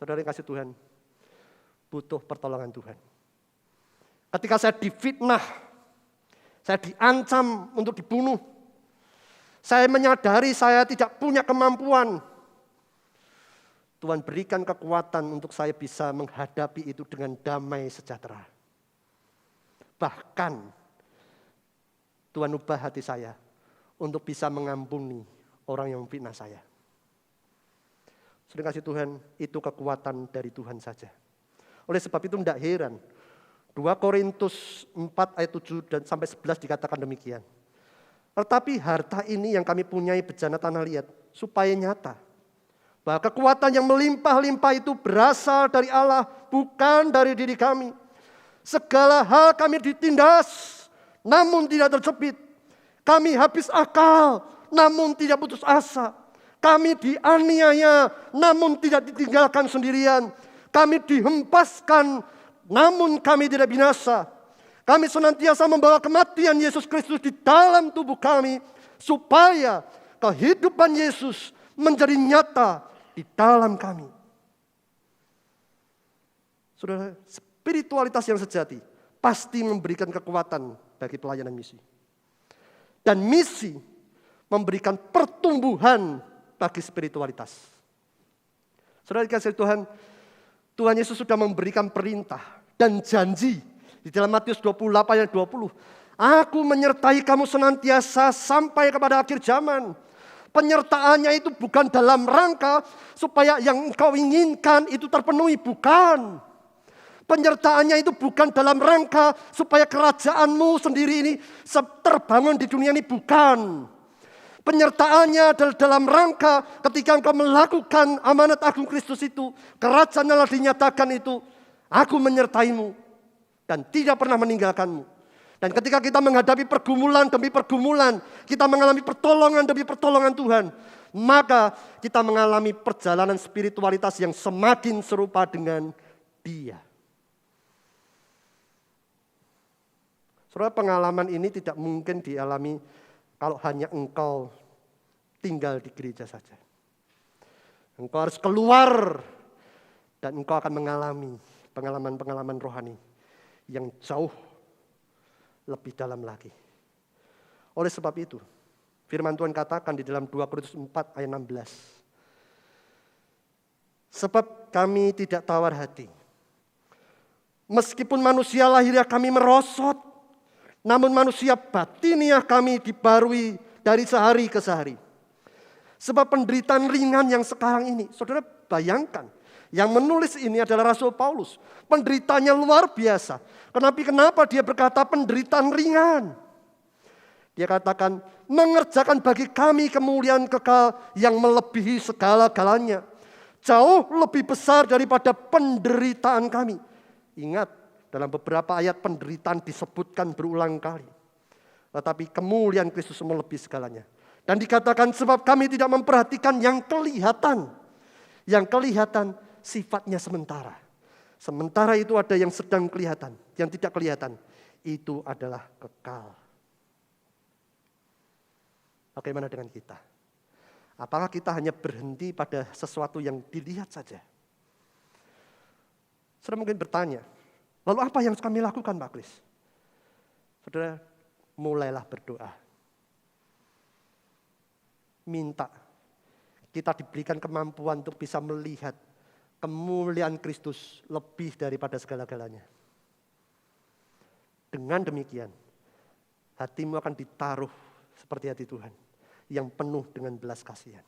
Saudara yang kasih Tuhan, butuh pertolongan Tuhan. Ketika saya difitnah, saya diancam untuk dibunuh, saya menyadari saya tidak punya kemampuan. Tuhan berikan kekuatan untuk saya bisa menghadapi itu dengan damai sejahtera. Bahkan Tuhan ubah hati saya untuk bisa mengampuni orang yang memfitnah saya. Sudah kasih Tuhan, itu kekuatan dari Tuhan saja. Oleh sebab itu tidak heran, 2 Korintus 4 ayat 7 dan sampai 11 dikatakan demikian. Tetapi harta ini yang kami punyai bejana tanah liat, supaya nyata bahwa kekuatan yang melimpah-limpah itu berasal dari Allah, bukan dari diri kami. Segala hal kami ditindas, namun tidak terjepit. Kami habis akal, namun tidak putus asa. Kami dianiaya, namun tidak ditinggalkan sendirian. Kami dihempaskan, namun kami tidak binasa. Kami senantiasa membawa kematian Yesus Kristus di dalam tubuh kami, supaya kehidupan Yesus menjadi nyata di dalam kami. Saudara, spiritualitas yang sejati pasti memberikan kekuatan bagi pelayanan misi. Dan misi memberikan pertumbuhan bagi spiritualitas. Saudara dikasihi Tuhan, Tuhan Yesus sudah memberikan perintah dan janji di dalam Matius 28 ayat 20. Aku menyertai kamu senantiasa sampai kepada akhir zaman. Penyertaannya itu bukan dalam rangka supaya yang engkau inginkan itu terpenuhi, bukan. Penyertaannya itu bukan dalam rangka supaya kerajaanmu sendiri ini terbangun di dunia ini, bukan. Penyertaannya adalah dalam rangka ketika engkau melakukan amanat agung Kristus itu, kerajaan Allah dinyatakan itu, aku menyertaimu dan tidak pernah meninggalkanmu. Dan ketika kita menghadapi pergumulan demi pergumulan, kita mengalami pertolongan demi pertolongan Tuhan, maka kita mengalami perjalanan spiritualitas yang semakin serupa dengan Dia. Saudara, pengalaman ini tidak mungkin dialami kalau hanya engkau tinggal di gereja saja. Engkau harus keluar dan engkau akan mengalami pengalaman-pengalaman rohani yang jauh lebih dalam lagi. Oleh sebab itu, firman Tuhan katakan di dalam 2 Korintus 4 ayat 16. Sebab kami tidak tawar hati. Meskipun manusia lahiriah kami merosot, namun manusia batiniah kami dibarui dari sehari ke sehari. Sebab penderitaan ringan yang sekarang ini, saudara bayangkan, yang menulis ini adalah Rasul Paulus. Penderitaannya luar biasa. Kenapa dia berkata penderitaan ringan? Dia katakan, mengerjakan bagi kami kemuliaan kekal yang melebihi segala-galanya. Jauh lebih besar daripada penderitaan kami. Ingat, dalam beberapa ayat penderitaan disebutkan berulang kali. Tetapi kemuliaan Kristus melebihi segalanya. Dan dikatakan sebab kami tidak memperhatikan yang kelihatan. Yang kelihatan sifatnya sementara. Sementara itu ada yang sedang kelihatan. Yang tidak kelihatan itu adalah kekal. Bagaimana dengan kita? Apakah kita hanya berhenti pada sesuatu yang dilihat saja? Saudara mungkin bertanya, lalu apa yang kami lakukan, Pak Kris? Saudara, mulailah berdoa. Minta kita diberikan kemampuan untuk bisa melihat kemuliaan Kristus lebih daripada segala-galanya. Dengan demikian, hatimu akan ditaruh seperti hati Tuhan, yang penuh dengan belas kasihan.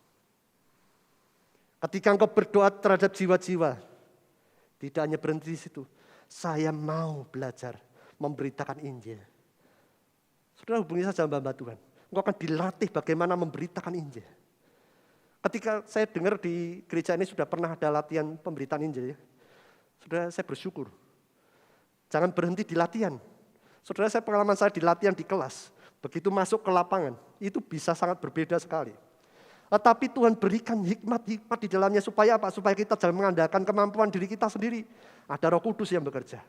Ketika engkau berdoa terhadap jiwa-jiwa, tidak hanya berhenti di situ. Saya mau belajar memberitakan Injil. Saudara hubungi saja hamba Tuhan. Engkau akan dilatih bagaimana memberitakan Injil. Ketika saya dengar di gereja ini sudah pernah ada latihan pemberitaan Injil. Ya. Saudara, saya bersyukur. Jangan berhenti di latihan. Saudara, pengalaman saya di latihan di kelas. Begitu masuk ke lapangan, itu bisa sangat berbeda sekali. Tetapi Tuhan berikan hikmat di dalamnya supaya apa? Supaya kita jangan mengandalkan kemampuan diri kita sendiri. Ada Roh Kudus yang bekerja.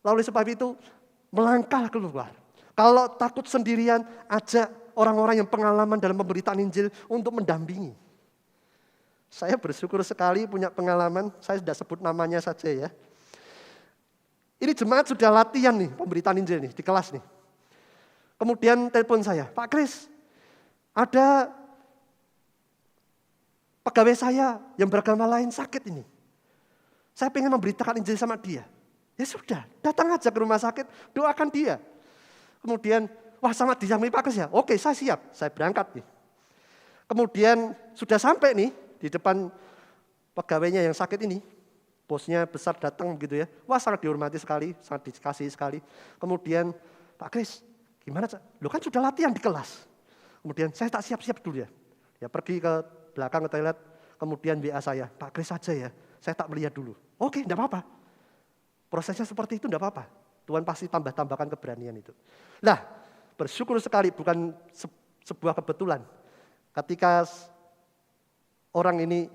Lalu oleh sebab itu, melangkah keluar. Kalau takut sendirian, ajak orang-orang yang pengalaman dalam pemberitaan Injil untuk mendampingi. Saya bersyukur sekali punya pengalaman, saya sudah sebut namanya saja ya. Ini jemaat sudah latihan nih, pemberitaan Injil nih, di kelas nih. Kemudian telepon saya, Pak Kris, ada pegawai saya yang beragama lain sakit ini. Saya pengen memberitakan Injil sama dia. Ya sudah, datang aja ke rumah sakit, doakan dia. Kemudian, wah sangat dijamin Pak Kris ya. Oke, saya siap, saya berangkat nih. Kemudian sudah sampai nih di depan pegawainya yang sakit ini. Bosnya besar datang begitu ya. Wah sangat dihormati sekali, sangat dikasihi sekali. Kemudian, Pak Kris, gimana? Lo kan sudah latihan di kelas. Kemudian saya tak siap-siap dulu ya. Ya pergi ke belakang ke toilet, kemudian WA saya, Pak Kris saja ya, saya tak melihat dulu. Oke, enggak apa-apa. Prosesnya seperti itu enggak apa-apa. Tuhan pasti tambahkan keberanian itu. Nah, bersyukur sekali bukan sebuah kebetulan. Ketika orang ini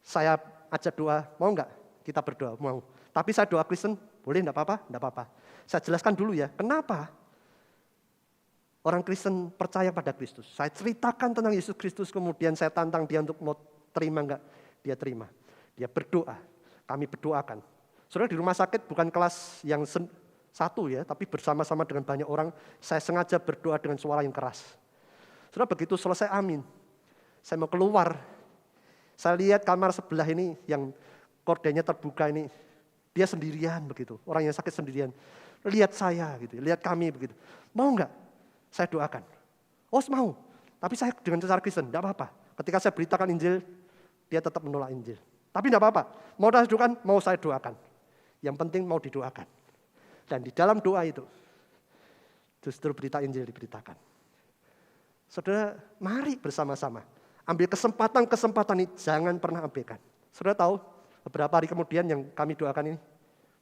saya ajak doa, mau enggak? Kita berdoa, mau. Tapi saya doa Kristen, boleh enggak apa-apa? Enggak apa-apa. Saya jelaskan dulu ya, kenapa orang Kristen percaya pada Kristus. Saya ceritakan tentang Yesus Kristus, kemudian saya tantang dia untuk mau terima enggak? Dia terima. Dia berdoa, kami berdoakan. Saudara di rumah sakit bukan kelas yang satu ya, tapi bersama-sama dengan banyak orang, saya sengaja berdoa dengan suara yang keras. Saudara begitu selesai amin, saya mau keluar. Saya lihat kamar sebelah ini yang kordenya terbuka ini, dia sendirian begitu, orang yang sakit sendirian. Lihat saya gitu, lihat kami begitu. Mau enggak? Saya doakan. Oh mau, tapi saya dengan cara Kristen, enggak apa-apa. Ketika saya beritakan Injil, dia tetap menolak Injil. Tapi enggak apa-apa, mau saya doakan, mau saya doakan. Yang penting mau didoakan. Dan di dalam doa itu, justru berita Injil diberitakan. Saudara, mari bersama-sama. Ambil kesempatan-kesempatan ini, jangan pernah abaikan. Saudara tahu, beberapa hari kemudian yang kami doakan ini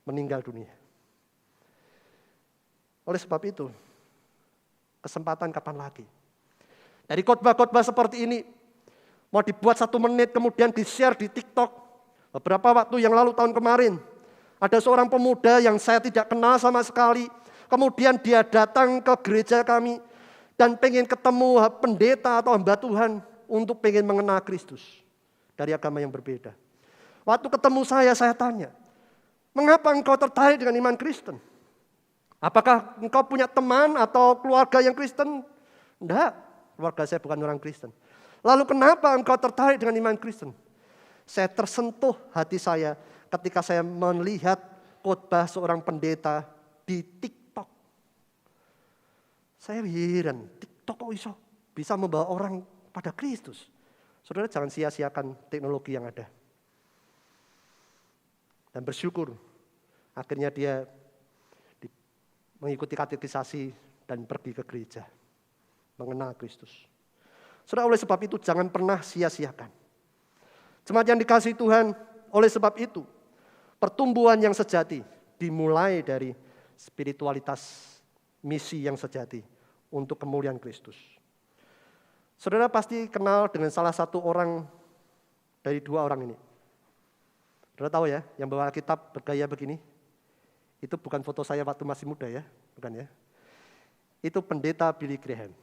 meninggal dunia. Oleh sebab itu, kesempatan kapan lagi? Dari khotbah-khotbah seperti ini, mau dibuat 1 menit kemudian di-share di TikTok. Beberapa waktu yang lalu tahun kemarin, ada seorang pemuda yang saya tidak kenal sama sekali. Kemudian dia datang ke gereja kami dan pengen ketemu pendeta atau hamba Tuhan untuk pengen mengenal Kristus dari agama yang berbeda. Waktu ketemu saya tanya, mengapa engkau tertarik dengan iman Kristen? Apakah engkau punya teman atau keluarga yang Kristen? Enggak, keluarga saya bukan orang Kristen. Lalu kenapa engkau tertarik dengan iman Kristen? Saya tersentuh hati saya ketika saya melihat khotbah seorang pendeta di TikTok. Saya heran, TikTok kok bisa membawa orang pada Kristus. Saudara, jangan sia-siakan teknologi yang ada. Dan bersyukur, akhirnya dia mengikuti katekisasi dan pergi ke gereja. Mengenal Kristus. Saudara, oleh sebab itu jangan pernah sia-siakan. Jemaat yang dikasihi Tuhan, oleh sebab itu pertumbuhan yang sejati dimulai dari spiritualitas misi yang sejati untuk kemuliaan Kristus. Saudara pasti kenal dengan salah satu orang dari 2 orang ini. Saudara tahu ya, yang bawa Alkitab bergaya begini, itu bukan foto saya waktu masih muda ya, bukan ya. Itu pendeta Billy Graham.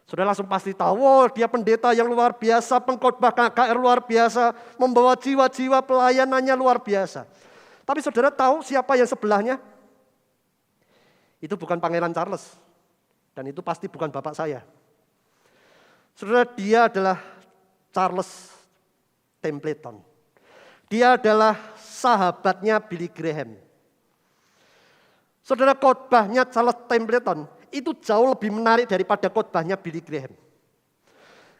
Saudara langsung pasti tahu, dia pendeta yang luar biasa, pengkhotbah KKR luar biasa, membawa jiwa-jiwa pelayanannya luar biasa. Tapi saudara tahu siapa yang sebelahnya? Itu bukan Pangeran Charles, dan itu pasti bukan bapak saya. Saudara, dia adalah Charles Templeton. Dia adalah sahabatnya Billy Graham. Saudara, khotbahnya Charles Templeton itu jauh lebih menarik daripada khotbahnya Billy Graham.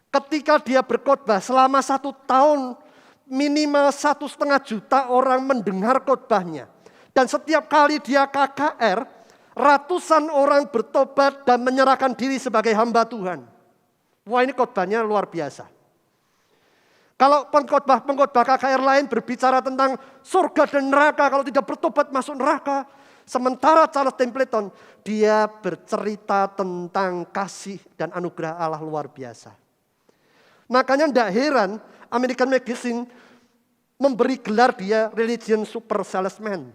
Ketika dia berkhotbah selama 1 tahun, minimal 1,5 juta orang mendengar khotbahnya. Dan setiap kali dia KKR, ratusan orang bertobat dan menyerahkan diri sebagai hamba Tuhan. Wah, ini khotbahnya luar biasa. Kalau pengkhotbah KKR lain berbicara tentang surga dan neraka, kalau tidak bertobat masuk neraka. Sementara Charles Templeton, dia bercerita tentang kasih dan anugerah Allah luar biasa. Makanya tidak heran American Magazine memberi gelar dia religion super salesman.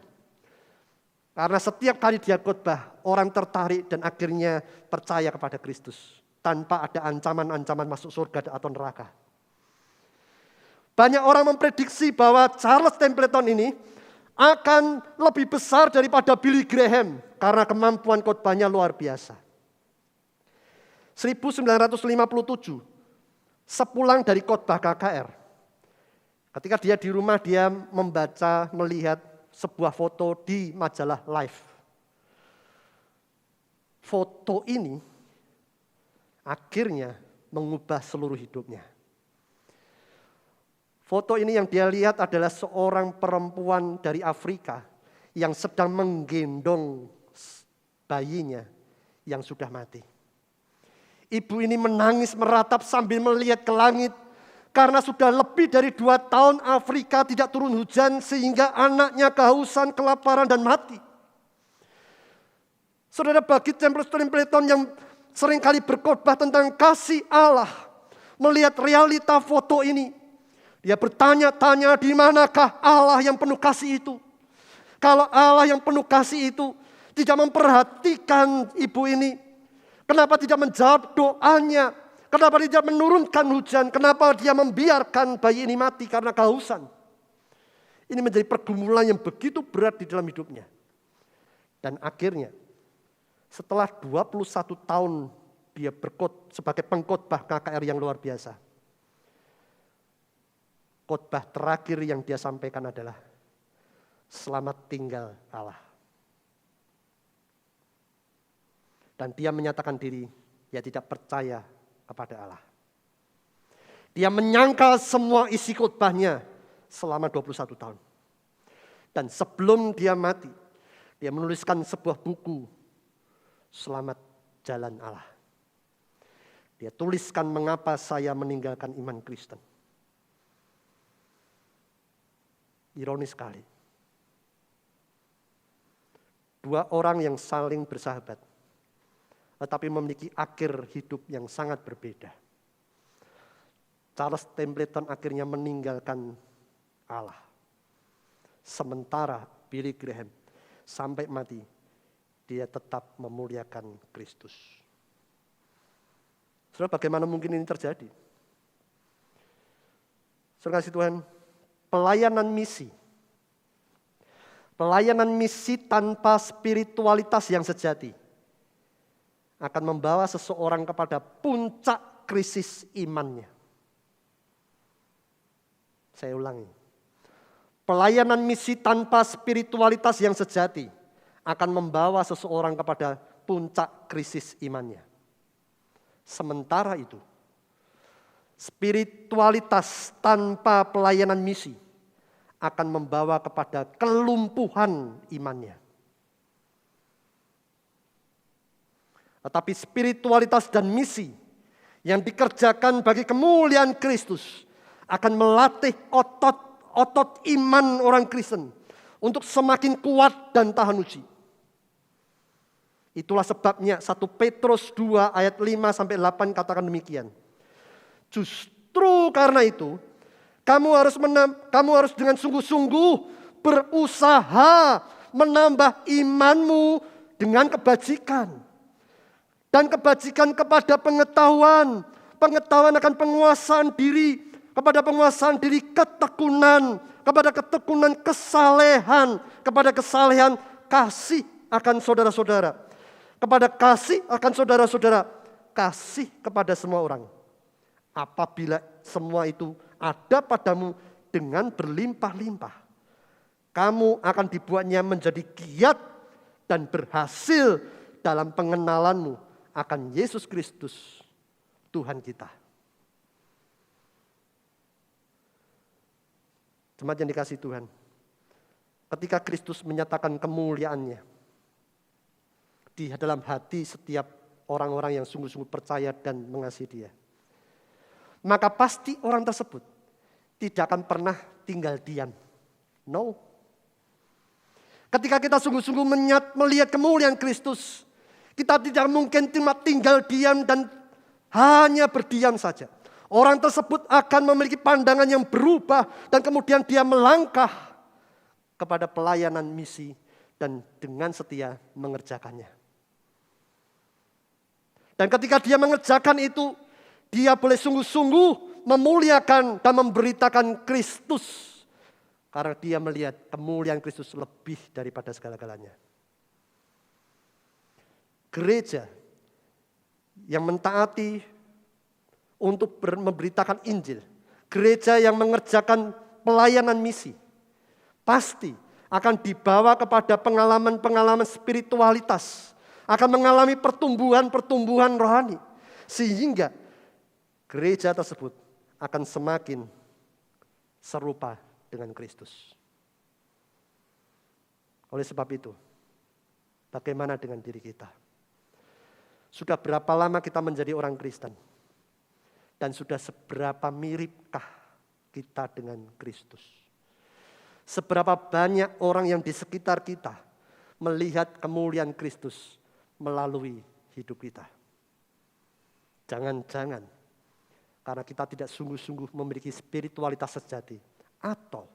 Karena setiap kali dia khotbah, orang tertarik dan akhirnya percaya kepada Kristus. Tanpa ada ancaman-ancaman masuk surga atau neraka. Banyak orang memprediksi bahwa Charles Templeton ini akan lebih besar daripada Billy Graham karena kemampuan khotbahnya luar biasa. 1957, sepulang dari khotbah KKR, ketika dia di rumah dia melihat sebuah foto di majalah Life. Foto ini akhirnya mengubah seluruh hidupnya. Foto ini yang dia lihat adalah seorang perempuan dari Afrika yang sedang menggendong bayinya yang sudah mati. Ibu ini menangis meratap sambil melihat ke langit karena sudah lebih dari 2 tahun Afrika tidak turun hujan sehingga anaknya kehausan, kelaparan dan mati. Saudara, bagi Templeton yang seringkali berkhotbah tentang kasih Allah, melihat realita foto ini, dia bertanya-tanya di manakah Allah yang penuh kasih itu. Kalau Allah yang penuh kasih itu tidak memperhatikan ibu ini. Kenapa tidak menjawab doanya? Kenapa tidak menurunkan hujan? Kenapa dia membiarkan bayi ini mati karena kehausan? Ini menjadi pergumulan yang begitu berat di dalam hidupnya. Dan akhirnya setelah 21 tahun dia sebagai pengkhotbah KKR yang luar biasa. Khotbah terakhir yang dia sampaikan adalah selamat tinggal Allah. Dan dia menyatakan diri, dia tidak percaya kepada Allah. Dia menyangkal semua isi khotbahnya selama 21 tahun. Dan sebelum dia mati, dia menuliskan sebuah buku, Selamat Jalan Allah. Dia tuliskan mengapa saya meninggalkan iman Kristen. Ironis sekali. Dua orang yang saling bersahabat, tetapi memiliki akhir hidup yang sangat berbeda. Charles Templeton akhirnya meninggalkan Allah. Sementara Billy Graham sampai mati, dia tetap memuliakan Kristus. Saudara, bagaimana mungkin ini terjadi? Saudara kasih Tuhan, pelayanan misi. Pelayanan misi tanpa spiritualitas yang sejati akan membawa seseorang kepada puncak krisis imannya. Saya ulangi. Pelayanan misi tanpa spiritualitas yang sejati akan membawa seseorang kepada puncak krisis imannya. Sementara itu, spiritualitas tanpa pelayanan misi akan membawa kepada kelumpuhan imannya. Tetapi spiritualitas dan misi yang dikerjakan bagi kemuliaan Kristus akan melatih otot iman orang Kristen untuk semakin kuat dan tahan uji. Itulah sebabnya 1 Petrus 2 ayat 5-8 katakan demikian. Justru karena itu, kamu harus dengan sungguh-sungguh berusaha menambah imanmu dengan kebajikan. Dan kebajikan kepada pengetahuan akan penguasaan diri, kepada penguasaan diri ketekunan, kepada ketekunan kesalehan, kepada kesalehan kasih akan saudara-saudara, kepada kasih akan saudara-saudara, kasih kepada semua orang. Apabila semua itu ada padamu dengan berlimpah-limpah, kamu akan dibuatnya menjadi giat dan berhasil dalam pengenalanmu akan Yesus Kristus, Tuhan kita. Jemaat yang dikasihi Tuhan, ketika Kristus menyatakan kemuliaannya di dalam hati setiap orang-orang yang sungguh-sungguh percaya dan mengasihi Dia, maka pasti orang tersebut tidak akan pernah tinggal diam. No. Ketika kita sungguh-sungguh melihat kemuliaan Kristus, kita tidak mungkin cuma tinggal diam dan hanya berdiam saja. Orang tersebut akan memiliki pandangan yang berubah dan kemudian dia melangkah kepada pelayanan misi dan dengan setia mengerjakannya. Dan ketika dia mengerjakan itu, dia boleh sungguh-sungguh memuliakan dan memberitakan Kristus. Karena dia melihat kemuliaan Kristus lebih daripada segala-galanya. Gereja yang mentaati untuk memberitakan Injil, gereja yang mengerjakan pelayanan misi, pasti akan dibawa kepada pengalaman-pengalaman spiritualitas, akan mengalami pertumbuhan-pertumbuhan rohani, sehingga gereja tersebut akan semakin serupa dengan Kristus. Oleh sebab itu, bagaimana dengan diri kita? Sudah berapa lama kita menjadi orang Kristen? Dan sudah seberapa miripkah kita dengan Kristus? Seberapa banyak orang yang di sekitar kita melihat kemuliaan Kristus melalui hidup kita? Jangan-jangan karena kita tidak sungguh-sungguh memiliki spiritualitas sejati. Atau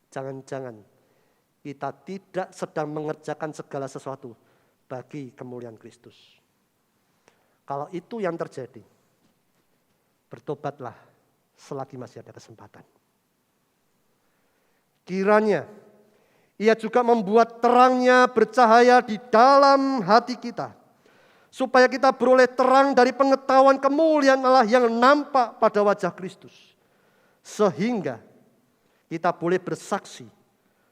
jangan-jangan kita tidak sedang mengerjakan segala sesuatu bagi kemuliaan Kristus. Kalau itu yang terjadi, bertobatlah selagi masih ada kesempatan. Kiranya Ia juga membuat terangnya bercahaya di dalam hati kita, supaya kita beroleh terang dari pengetahuan kemuliaan Allah yang nampak pada wajah Kristus. Sehingga kita boleh bersaksi,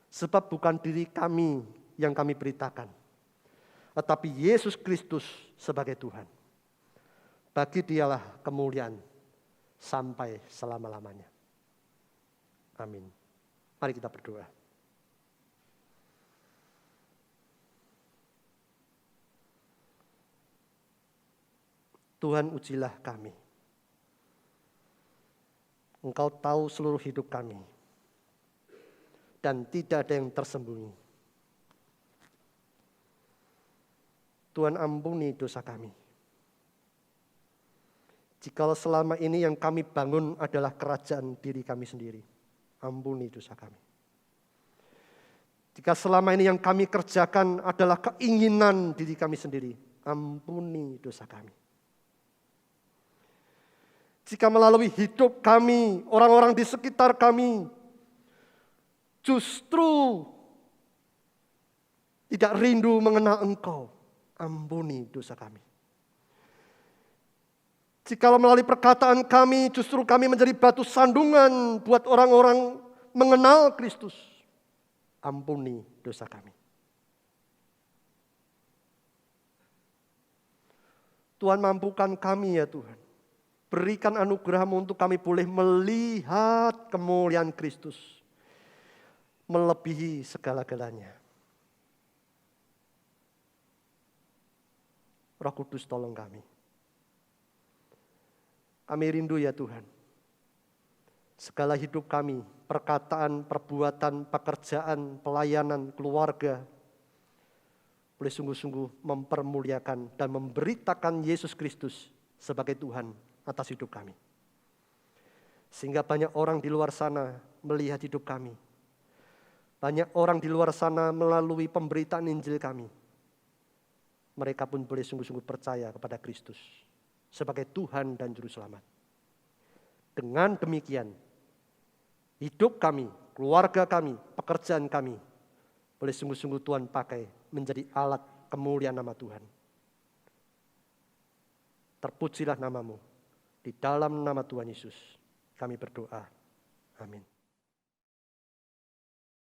sebab bukan diri kami yang kami beritakan, tetapi Yesus Kristus sebagai Tuhan. Bagi Dialah kemuliaan sampai selama-lamanya. Amin. Mari kita berdoa. Tuhan, ujilah kami. Engkau tahu seluruh hidup kami. Dan tidak ada yang tersembunyi. Tuhan, ampuni dosa kami. Jikalau selama ini yang kami bangun adalah kerajaan diri kami sendiri, ampuni dosa kami. Jika selama ini yang kami kerjakan adalah keinginan diri kami sendiri, ampuni dosa kami. Jika melalui hidup kami, orang-orang di sekitar kami justru tidak rindu mengenal Engkau, ampuni dosa kami. Jikalau melalui perkataan kami, justru kami menjadi batu sandungan buat orang-orang mengenal Kristus, ampuni dosa kami. Tuhan, mampukan kami ya Tuhan. Berikan anugerah-Mu untuk kami boleh melihat kemuliaan Kristus melebihi segala-galanya. Roh Kudus, tolong kami. Kami rindu ya Tuhan. Segala hidup kami, perkataan, perbuatan, pekerjaan, pelayanan, keluarga, boleh sungguh-sungguh mempermuliakan dan memberitakan Yesus Kristus sebagai Tuhan atas hidup kami. Sehingga banyak orang di luar sana melihat hidup kami. Banyak orang di luar sana melalui pemberitaan Injil kami. Mereka pun boleh sungguh-sungguh percaya kepada Kristus sebagai Tuhan dan Juru Selamat. Dengan demikian, hidup kami, keluarga kami, pekerjaan kami, boleh sungguh-sungguh Tuhan pakai menjadi alat kemuliaan nama Tuhan. Terpujilah nama-Mu. Di dalam nama Tuhan Yesus kami berdoa. Amin.